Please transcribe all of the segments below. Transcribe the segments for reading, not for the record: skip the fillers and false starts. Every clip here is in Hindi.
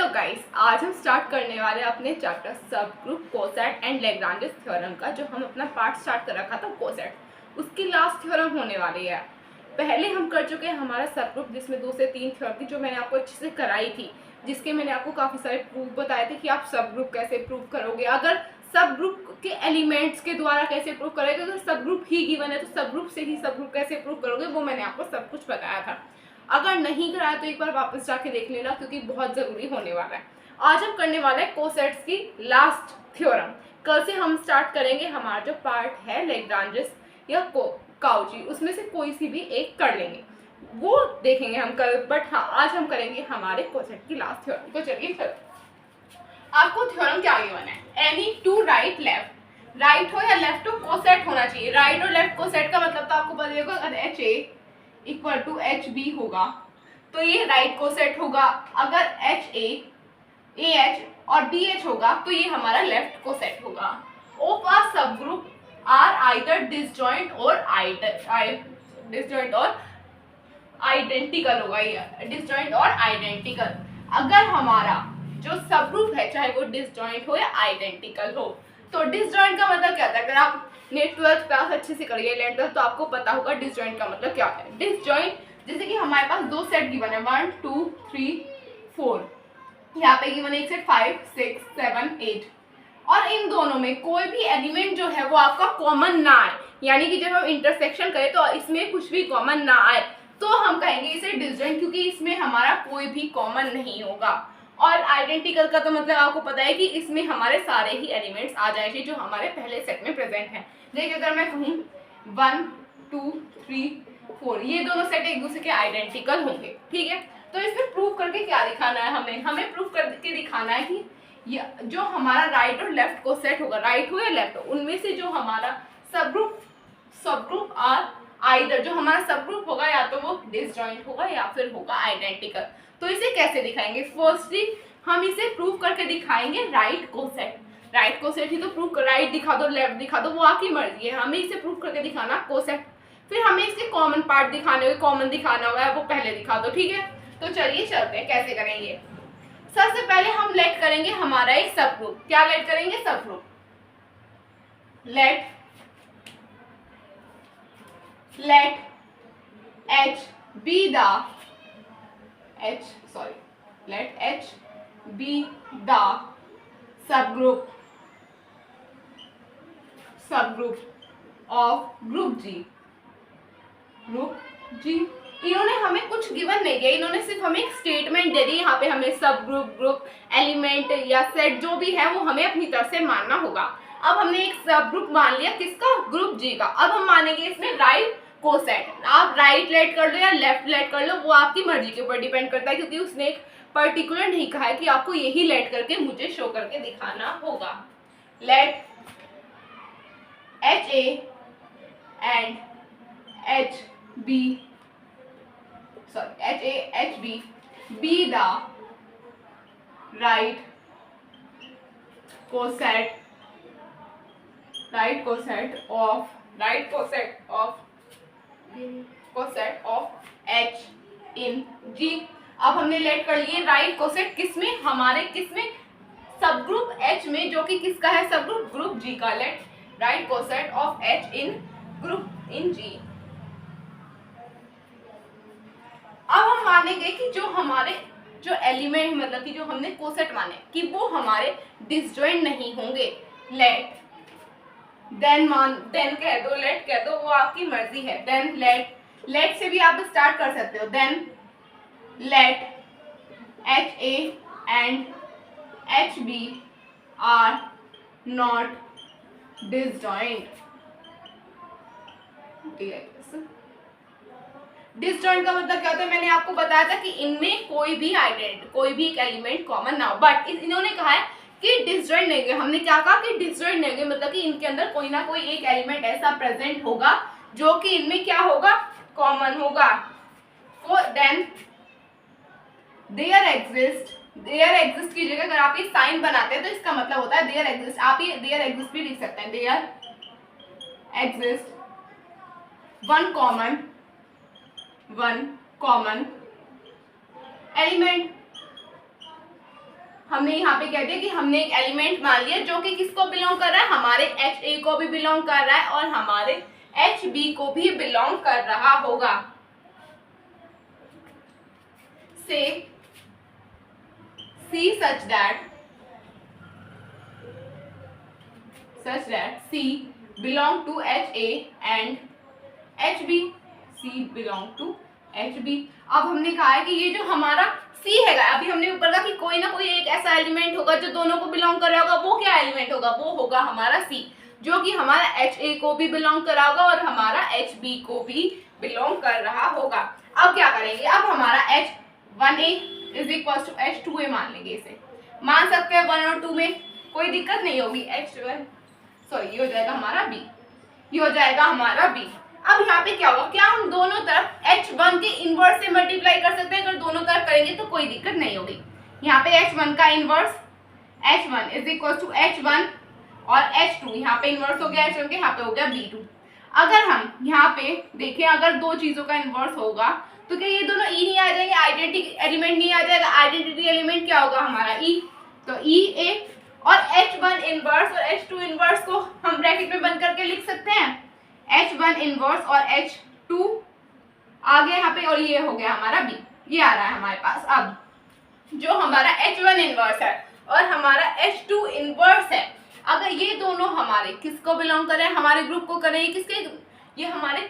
हेलो गाइस, आज हम स्टार्ट करने वाले अपने चैप्टर सब group coset and Lagrange's theorem का। जो हम अपना पार्ट स्टार्ट कर रखा था कोसेट, उसकी लास्ट थ्योरम होने वाली है। पहले हम कर चुके हैं हमारा सब ग्रुप, जिसमें 2 से 3 थ्योरम थी जो मैंने आपको अच्छे से कराई थी, जिसके मैंने आपको काफ़ी सारे प्रूफ बताए थे कि आप सब ग्रुप कैसे प्रूव करोगे, अगर सब ग्रुप के एलिमेंट्स के द्वारा कैसे प्रूव करोगे, अगर सब ग्रुप ही गिवन है तो सब ग्रुप से ही सब ग्रुप कैसे प्रूव करोगे, वो मैंने आपको सब कुछ बताया था। अगर नहीं कराया तो एक बार वापस जाके देख लेना, क्योंकि बहुत ज़रूरी होने वाला है। आज हम करने वाले हैं कोसेट्स की लास्ट थ्योरम। कल से हम स्टार्ट करेंगे हमारा जो पार्ट है लैग्रांजेस या काउची, उसमें से कोई सी भी एक कर लेंगे, वो देखेंगे हम कल। बट हाँ, आज हम करेंगे हमारे कोसेट की लास्ट थ्योरम। तो चलिए चलो, आपको थ्योरम क्या गिवन है, any two right left, right हो या लेफ्ट हो कोसेट होना चाहिए। राइट और लेफ्ट कोसेट का मतलब तो आपको पता होगा, अगर h a equal to h b होगा तो ये राइट कोसेट होगा, अगर एच ए एच और बी एच होगा तो ये हमारा लेफ्ट कोसेट होगा। Of a subgroup are either disjoint और आइडेंटिकल होगा, ये डिसजॉइंट और आइडेंटिकल। अगर हमारा जो सब ग्रुप है चाहे वो डिसजॉइंट हो या आइडेंटिकल हो, तो डिसजॉइंट का मतलब क्या होता है, अगर आप नेट 12th क्लास अच्छे से करिए 11th, तो आपको पता होगा डिसजॉइंट का मतलब क्या है। डिसजॉइंट जैसे कि हमारे पास 2 सेट गिवन है 1 2 3 4, यहाँ पे गिवन है एक सेट 5 6 7 8, और इन दोनों में कोई भी एलिमेंट जो है वो आपका कॉमन ना आए, यानी कि जब हम इंटरसेक्शन करें तो इसमें कुछ भी कॉमन ना आए, तो हम कहेंगे इसे डिसजॉइंट, क्योंकि इसमें हमारा कोई भी कॉमन नहीं होगा। और आइडेंटिकल का तो मतलब आपको पता है कि इसमें हमारे सारे ही एलिमेंट्स आ जाएंगे जो हमारे पहले सेट में प्रेजेंट हैं। देखिए अगर मैं कहूँ 1 2 3 4, ये दोनों सेट एक दूसरे के आइडेंटिकल होंगे, ठीक है। तो इसमें प्रूव करके क्या दिखाना है हमें प्रूव करके दिखाना है कि जो हमारा राइट और लेफ्ट को सेट होगा, राइट हो या लेफ्ट हो, उनमें से जो हमारा सब ग्रुप आर आइदर, जो हमारा सब ग्रुप होगा या तो वो डिसजॉइंट होगा या फिर होगा आइडेंटिकल। तो इसे कैसे दिखाएंगे, फर्स्टली हम इसे प्रूव करके दिखाएंगे राइट कोसेट। राइट कोसेट ही तो प्रूव कर, राइट दिखा दो लेफ्ट दिखा दो वो आपकी मर्जी है, हमें इसे प्रूव करके दिखाना कोसेट। फिर हमें इसके कॉमन पार्ट दिखाने हुए, कॉमन दिखाना हुआ है वो पहले दिखा दो, ठीक है। तो चलिए चलते हैं कैसे करेंगे। सबसे पहले हम लेट करेंगे हमारा एक सब ग्रुप। क्या लेट करेंगे, subgroup. Let H be the subgroup of group G। इन्होंने हमें कुछ गिवन नहीं दिया, इन्होंने सिर्फ हमें एक स्टेटमेंट दे दी। यहाँ पे हमें सब ग्रुप एलिमेंट या सेट जो भी है वो हमें अपनी तरफ से मानना होगा। अब हमने एक सब ग्रुप मान लिया, किसका, ग्रुप जी का। अब हम मानेंगे इसमें राइट कोसेट। आप राइट लेट कर लो या लेफ्ट लेट कर लो, वो आपकी मर्जी के ऊपर डिपेंड करता है, क्योंकि उसने एक पर्टिकुलर नहीं कहा है कि आपको यही लेट करके मुझे शो करके दिखाना होगा। Let h a and h b be the right coset of H in G। अब हमने लेट कर लिए राइट कोसेट किसमें, हमारे किसमें, सब ग्रुप H में, जो कि किसका है, सब ग्रुप G का। Let right coset of H in G। अब हम मानेंगे कि जो हमारे जो एलिमेंट, मतलब कि जो हमने कोसेट माने कि वो हमारे डिसजॉइंट नहीं होंगे। लेट देन कह दो, लेट कह दो, वो आपकी मर्जी है। देन लेट से भी आप स्टार्ट कर सकते हो। Then let h a and h b are not disjoint. Disjoint का मतलब क्या होता है, मैंने आपको बताया था कि इनमें कोई भी एक एलिमेंट कॉमन ना हो, बट इन्होंने कहा है कि डिसजॉइंट नहीं होंगे। हमने क्या कहा कि डिसजॉइंट नहीं होंगे, मतलब कि इनके अंदर कोई ना कोई एक एलिमेंट ऐसा प्रेजेंट होगा जो कि इनमें क्या होगा, कॉमन होगा। देन देयर एग्जिस्ट की जगह अगर आप ये साइन बनाते हैं तो इसका मतलब होता है देयर एग्जिस्ट। आप ये देयर एग्जिस्ट भी लिख सकते हैं, there exist one common element हमने यहाँ पे कह दिया कि हमने एक एलिमेंट मान लिया जो कि किसको बिलोंग कर रहा है, हमारे HA को भी बिलोंग कर रहा है और हमारे HB को भी बिलोंग कर रहा होगा। से C such that C belong to HA and HB C belong to HB। अब हमने कहा है कि ये जो हमारा C है, अभी हमने ऊपर कहा कि कोई ना कोई एक ऐसा एलिमेंट होगा जो दोनों को बिलोंग कर रहा होगा। वो क्या एलिमेंट होगा? वो होगा हमारा C, जो कि हमारा HA को भी बिलोंग कर रहा होगा और हमारा HB को भी बिलोंग कर रहा होगा। अब क्या करेंगे, अब हमारा H1A is equal to H2A मान लेंगे। इसे मान सकते हैं 1 और 2 में, कोई दिक्कत नहीं होगी। ये हो जाएगा हमारा B, ये हो जाएगा हमारा B। अब यहाँ पे क्या होगा, क्या हम दोनों तरफ H1 के इनवर्स से मल्टीप्लाई कर सकते हैं? अगर दोनों तरफ करेंगे तो कोई दिक्कत नहीं होगी। यहाँ पे H1 का inverse H1 is equal to H1 और H2, यहाँ पे इनवर्स हो गया H1 के, यहाँ पे हो गया B2। अगर हम यहाँ पे देखें, अगर दो चीजों का इनवर्स होगा तो क्या ये दोनों E नहीं आ जाएंगे? आइडेंटिटी एलिमेंट नहीं आ जाएगा? आइडेंटिटी एलिमेंट क्या होगा हमारा? E। तो EA और H1 इनवर्स और H2 इनवर्स को हम ब्रैकेट में बंद करके लिख सकते हैं। H1 इनवर्स और H2 आ गया यहाँ पे और ये हो गया हमारा B, ये आ रहा है हमारे पास। अब जो हमारा H1 इनवर्स है और हमारा H2 इनवर्स है, अगर ये दोनों हमारे किसको बिलोंग कर रहे हैं? हमारे ग्रुप को कर रहे हैं। किसके? ये हमारे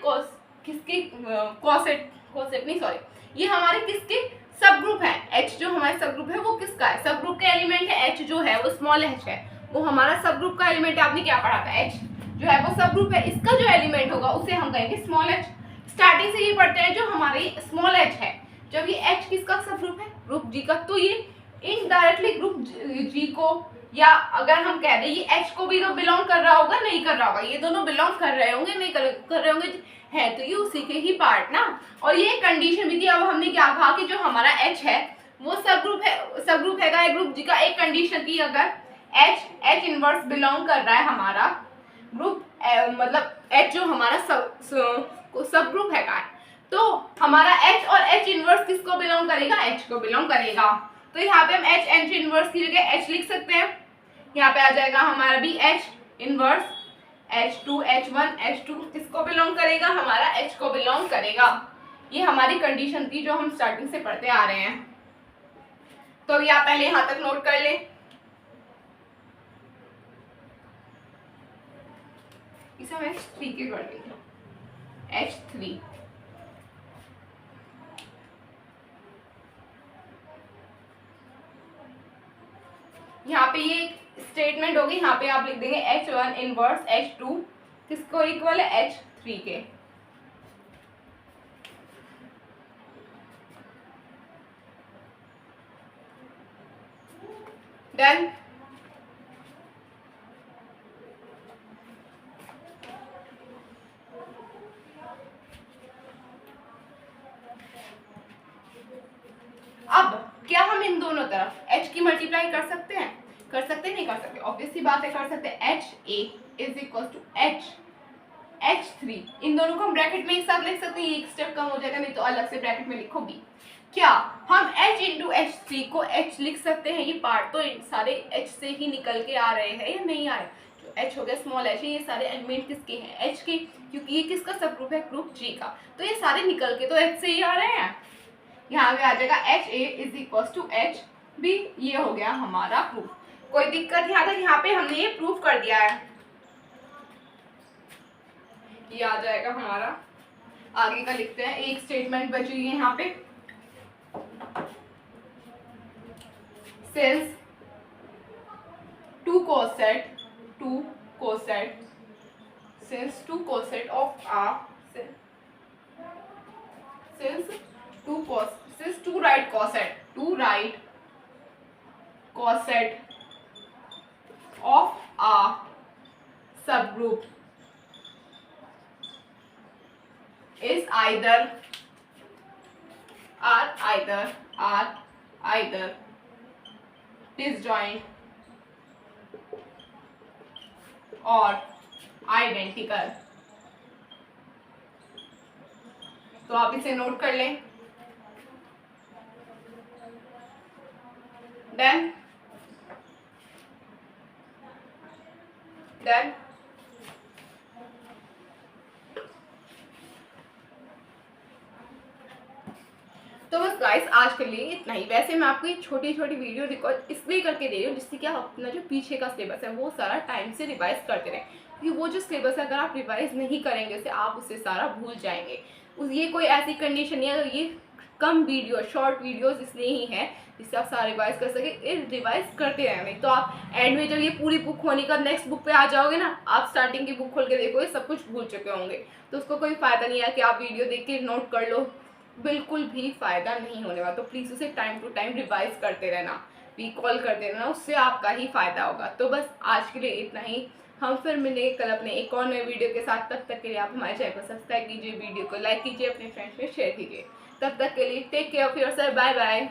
ये हमारे किसके सब ग्रुप है? H जो हमारे सब ग्रुप है वो किसका है? सब ग्रुप का एलिमेंट है H, जो है वो स्मॉल h है, वो हमारा सब ग्रुप का एलिमेंट है। आपने क्या पढ़ा था? H जो है वो सब ग्रुप है, इसका जो एलिमेंट होगा उसे हम कहेंगे स्मॉल h। स्टार्टिंग से ये पढ़ते हैं जो हमारे स्मॉल h है, जब ये h किसका सब ग्रुप है? ग्रुप G का, तो ये इनडायरेक्टली ग्रुप G को, या अगर हम कह दें ये H को भी तो बिलोंग कर रहा होगा, नहीं कर रहा होगा? ये दोनों बिलोंग कर रहे होंगे, नहीं कर रहे होंगे, है तो ये उसी के ही पार्ट ना। और ये कंडीशन भी थी। अब हमने क्या कहा कि जो हमारा H है वो सब ग्रुप है ग्रुप G का। एक कंडीशन थी, अगर H इनवर्स बिलोंग कर रहा है हमारा ग्रुप, मतलब H जो हमारा सब ग्रुप है, तो हमारा H और H इनवर्स किसको बिलोंग करेगा? H को बिलोंग करेगा। तो यहाँ पे हम H इनवर्स की जगह H लिख सकते हैं। यहाँ पे आ जाएगा हमारा भी H inverse H2 H1 H2 किसको बिलोंग करेगा? हमारा H को बिलोंग करेगा। ये हमारी कंडीशन थी जो हम स्टार्टिंग से पढ़ते आ रहे हैं। तो अभी आप पहले यहाँ तक नोट कर लें। इसे हम H3 के कर लेंगे। H3 यहाँ पे ये स्टेटमेंट होगी, यहाँ पे आप लिख देंगे H1 इनवर्स H2 किसको इक्वल है? H3 के। डन। अब क्या हम इन दोनों तरफ H की मल्टीप्लाई कर सकते हैं? कर सकते हैं, नहीं कर सकते? ऑब्वियस सी बात है, कर सकते हैं। HA is equal to H3, इन दोनों को हम ब्रैकेट में एक साथ लिख सकते हैं। एक स्टेप कम हो जाएगा, नहीं तो अलग से ब्रैकेट में लिखो B। क्या हम H इंटू H3 को H लिख सकते हैं? ये पार्ट तो सारे H से ही निकल के आ रहे हैं या नहीं आ रहे? जो H हो गया स्मॉल h है, ये सारे एलिमेंट किसके हैं? H के, क्योंकि ये किसका सब ग्रुप है? ग्रुप G का। तो ये सारे निकल के तो H से ही आ रहे हैं। यहाँ पे आ जाएगा HA is equal to HB, ये हो गया हमारा प्रूफ। कोई दिक्कत यहाँ तक? यहाँ पे हमने ये प्रूफ कर दिया है। ये आ जाएगा हमारा, आगे का लिखते हैं। एक स्टेटमेंट बची हुई है यहाँ पे। Since two right coset of a subgroup is either disjoint और आइडेंटिकल। तो आप इसे नोट कर लें। डन। डन। तो बस गाइस आज के लिए इतना ही। वैसे मैं आपको ये छोटी छोटी वीडियो रिकॉर्ड इसलिए करके दे रही हूँ जिससे कि आप अपना जो पीछे का सिलेबस है वो सारा टाइम से रिवाइज करते रहें, क्योंकि वो जो सिलेबस है अगर आप रिवाइज नहीं करेंगे उसे आप उससे सारा भूल जाएंगे। ये कोई ऐसी कंडीशन नहीं है, ये कम वीडियो शॉर्ट वीडियोस इसलिए ही है जिससे आप सारा रिवाइज कर सके। रिवाइज करते रहें, नहीं तो आप एंड में जब ये पूरी बुक होने का नेक्स्ट बुक पे आ जाओगे ना, आप स्टार्टिंग की बुक खोल के देखोगे सब कुछ भूल चुके होंगे, तो उसको कोई फायदा नहीं है कि आप वीडियो देख के नोट कर लो, बिल्कुल भी फायदा नहीं होने वाला। तो प्लीज़ उसे टाइम टू टाइम रिवाइज करते रहना, रिकॉल करते रहना, उससे आपका ही फायदा होगा। तो बस आज के लिए इतना ही। हम फिर मिलेंगे कल अपने एक और नए वीडियो के साथ। तब तक के लिए आप हमारे चैनल को सब्सक्राइब कीजिए, वीडियो को लाइक कीजिए, अपने फ्रेंड्स में शेयर कीजिए। तब तक के लिए take care of yourself, bye bye.